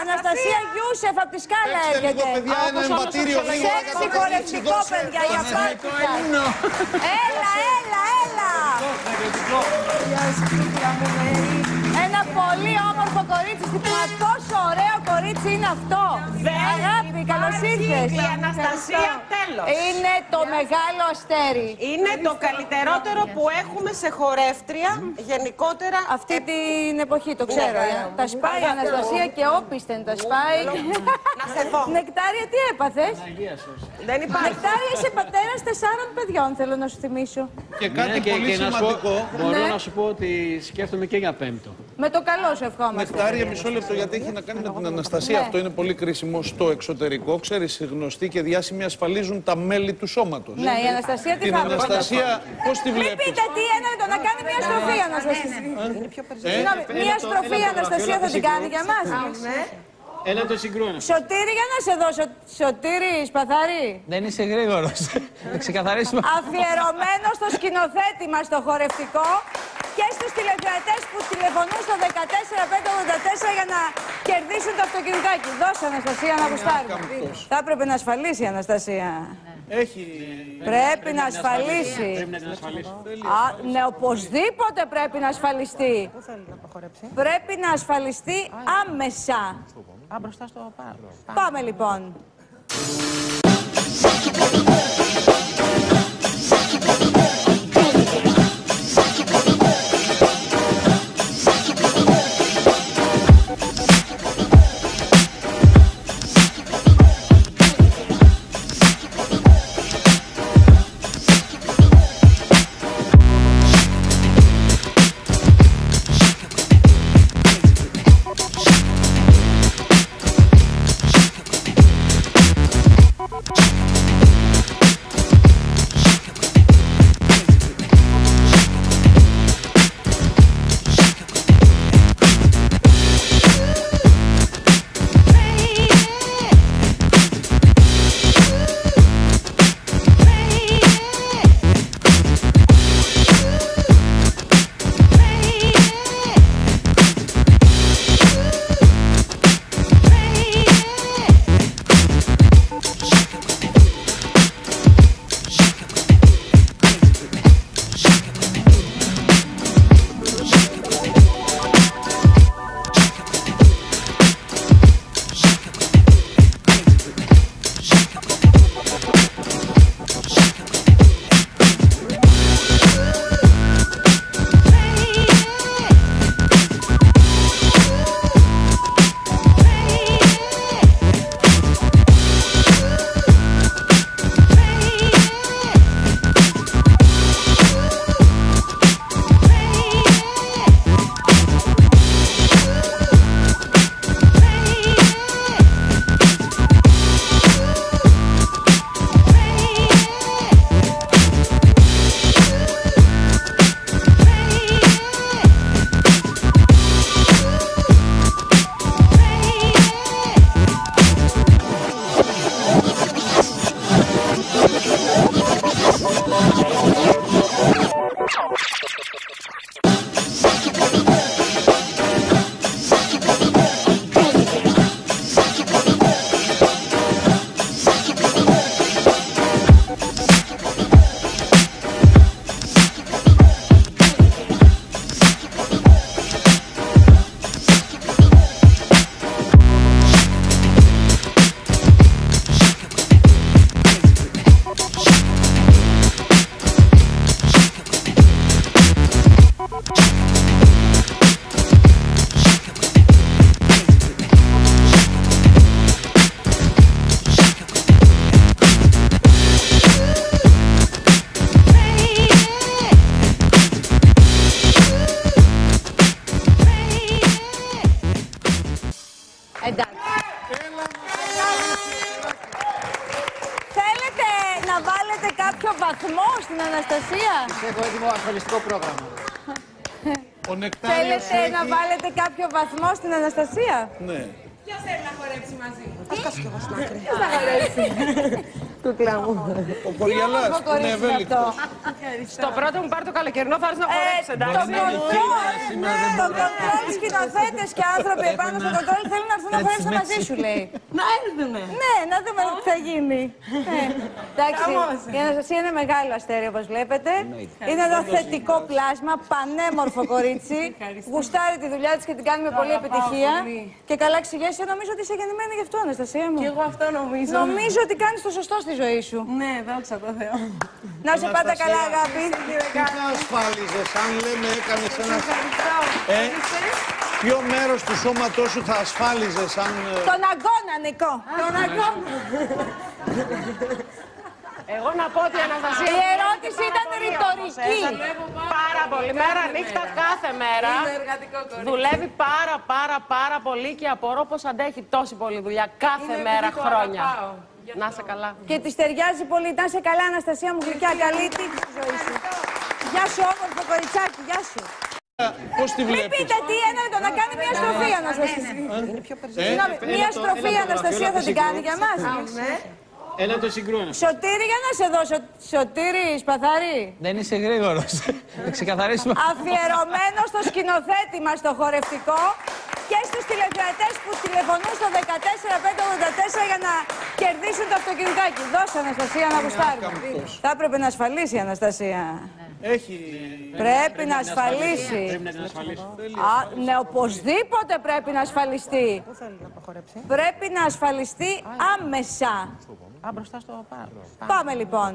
Αναστασία Γιούσεφ από τη Σκάλα έρχεται. Παιδιά, ένα εμβατήριο. Σεξι χορευτικό, παιδιά, για πάρτι σας. Έλα, έλα, έλα. Γεια σου, κούκλα μου, Μέρη. Ένα πολύ όμορφο κορίτσι. Μα τόσο ωραίο κορίτσι είναι αυτό. Αγάπη, καλώς ήρθες. Η Αναστασία, τέλος. Είναι το μεγάλο αστέρι. Είναι το καλύτερότερο που έχουμε σε χορεύτρια γενικότερα. Αυτή την εποχή, το ξέρω. Τα σπάει η Αναστασία και όπισθεν τα σπάει. Να σε δω. Νεκτάρια, τι έπαθες? Δεν υπάρχει. Νεκτάρια, είσαι πατέρας 4 παιδιών, θέλω να σου θυμίσω. Και κάτι πολύ σημαντικό. Μπορώ να σου πω ότι σκέφτομαι και για 5ο. Με το καλό σου ευχόμαστε. Νεκτάρια, μισό λεπτό, γιατί έχει να κάνει με την Αναστασία. Αυτό είναι πολύ κρίσιμο στο εξωτερικό. Ξέρεις, οι γνωστοί και διάσημοι ασφαλίζουν τα μέλη του σώματος. Ναι, η Αναστασία τι Την θα Αναστασία, πώς τη Μην βλέπεις? πείτε τι εννοείται, να κάνει μια στροφή η Αναστασία. Συγγνώμη, μια στροφή η Αναστασία θα την κάνει για μας. Έλα το συγκρούνα. Σωτήρη, για να σε δώσω. Σωτήρη, σπαθάρι. Δεν είσαι γρήγορος. Να ξεκαθαρίσουμε. Αφιερωμένο στο σκηνοθέτη μας το χορευτικό και στους τηλεθεατές που τηλεφωνούν στο 14584 για να κερδίσουν το αυτοκινητάκι. Δώσε, Αναστασία, να γουστάρει. Θα έπρεπε να ασφαλίσει η Αναστασία. Έχει. Πρέπει να ασφαλίσει. Ναι, οπωσδήποτε πρέπει να ασφαλιστεί. Πού θέλει να προχωρήσει? Πρέπει να ασφαλιστεί άμεσα. Α, μπροστά στο πάνω. Πάμε λοιπόν. Θέλετε να βάλετε κάποιο βαθμό στην Αναστασία? Έχω έτοιμο ασφαλιστικό πρόγραμμα. Ο Νεκτάριος Θέλετε να βάλετε κάποιο βαθμό στην Αναστασία? Ναι. Ποιος θέλει να χορέψει μαζί? Ας κάτσω κι εγώ στην άκρη. Ποιος θα χορέψει? Κούκλα μου. Ο Κοριαλάς που είναι ευέλικτος. Στο πρώτο μου πάρει το καλοκαιρινό, θα έρθει να χορέψει, εντάξει. Το κοντρόλ, σκηνοθέτες και άνθρωποι επάνω στο κοντρόλ θέλουν να έρθουν να χορέψουν μαζί σου, λέει. Να έρθουνε. Ναι, να δούμε τι θα γίνει. Εντάξει, η Αναστασία είναι μεγάλο αστέρι, όπως βλέπετε. Είναι ένα θετικό πλάσμα, πανέμορφο κορίτσι. Γουστάρει τη δουλειά της και την κάνει με πολλή επιτυχία. Και καλά εξηγέσαι, νομίζω ότι είσαι γεννημένη γι' αυτό, Αναστασία μου. Και εγώ αυτό νομίζω. Νομίζω ότι κάνεις το σωστό στη ζωή σου. Ναι, δόξα τω Θεώ. Να σε πάντα καλά, αγάπη. Τι θα ασφάλιζες αν λέμε έκανες ένα... Ποιο μέρος του σώματός σου θα ασφάλιζες αν... Τον αγώνα, Νικό. Τον αγώνα. Εγώ να πω ότι η Αναστασία... Η ερώτηση ήταν ρητορική. Πάρα πολύ. Μέρα νύχτα κάθε μέρα. Δουλεύει πάρα πολύ και απορώ πως αντέχει τόση πολλή δουλειά κάθε μέρα χρόνια. Να είσαι καλά. Και της ταιριάζει πολύ. Να είσαι καλά, Αναστασία μου, γλυκιά. Καλή τύχη στη ζωή σου. Γεια σου, όμορφο κοριτσάκι. Γεια σου. Πώς τη Μην βλέπεις? πείτε τι είναι, να κάνει μια στροφή, Αναστασία. Συγγνώμη, μια στροφή, Αναστασία, θα την κάνει για μας. Έλα το συγκρούνα. Σωτήρη, για να σε δώσω. Σωτήρη, σπαθαρή. Δεν είσαι γρήγορος. Να ξεκαθαρίσουμε. Αφιερωμένο στο σκηνοθέτη μας, στο χορευτικό και στους τηλεθεατές που τηλεφωνούν στο 14584 για να κερδίσουν το αυτοκινητάκι. Δώσε, Αναστασία, να γουστάρουμε. Θα έπρεπε να ασφαλίσει η Αναστασία. Έχει... Πρέπει να ασφαλίσει. Πρέπει να την ασφαλίσει. Ναι, οπωσδήποτε πρέπει να ασφαλιστεί. Πού θέλει να προχωρέψει? Πρέπει να ασφαλιστεί άμεσα. Α, μπροστά στο πάρο. Πάμε λοιπόν.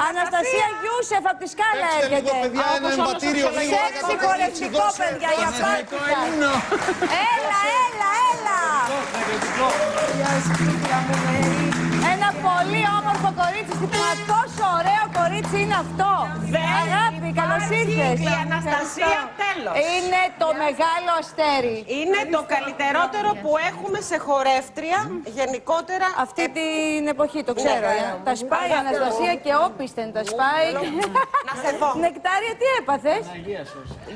Αναστασία Γιούσεφ από τη Σκάλα έρχεται. παιδιά, ένα εμβατήριο λίγο. Σεξι χορευτικό, παιδιά, για πάρτι σας. Έλα. Γεια σου, κούκλα μου, Ένα πολύ όμορφο κορίτσι. Μα τόσο ωραίο κορίτσι είναι αυτό. Αγάπη, καλώς ήρθες. Η Αναστασία, τέλος. Είναι το μεγάλο αστέρι. Είναι το καλύτερότερο που έχουμε σε χορεύτρια γενικότερα. Αυτή την εποχή, το ξέρω. Τα σπάει η Αναστασία και όπισθεν τα σπάει. Να σε δω. Νεκτάρια, τι έπαθες?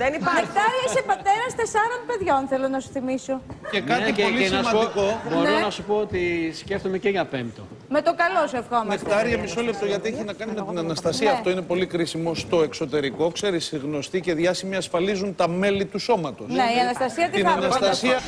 Δεν υπάρχει. Νεκτάρια, είσαι πατέρας 4 παιδιών, θέλω να σου θυμίσω. Και κάτι πολύ να σου πω, σημαντικό. μπορώ Ναι. να σου πω ότι σκέφτομαι και για πέμπτο. Με το καλό σου ευχόμαστε. Νεκτάρια, μισό λεπτό, γιατί έχει να κάνει με την Αναστασία. Ναι. Αυτό είναι πολύ κρίσιμο στο εξωτερικό. Ξέρεις, οι γνωστοί και διάσημοι ασφαλίζουν τα μέλη του σώματος. Ναι, η Αναστασία τι Την θα έπρεπε? Αναστασία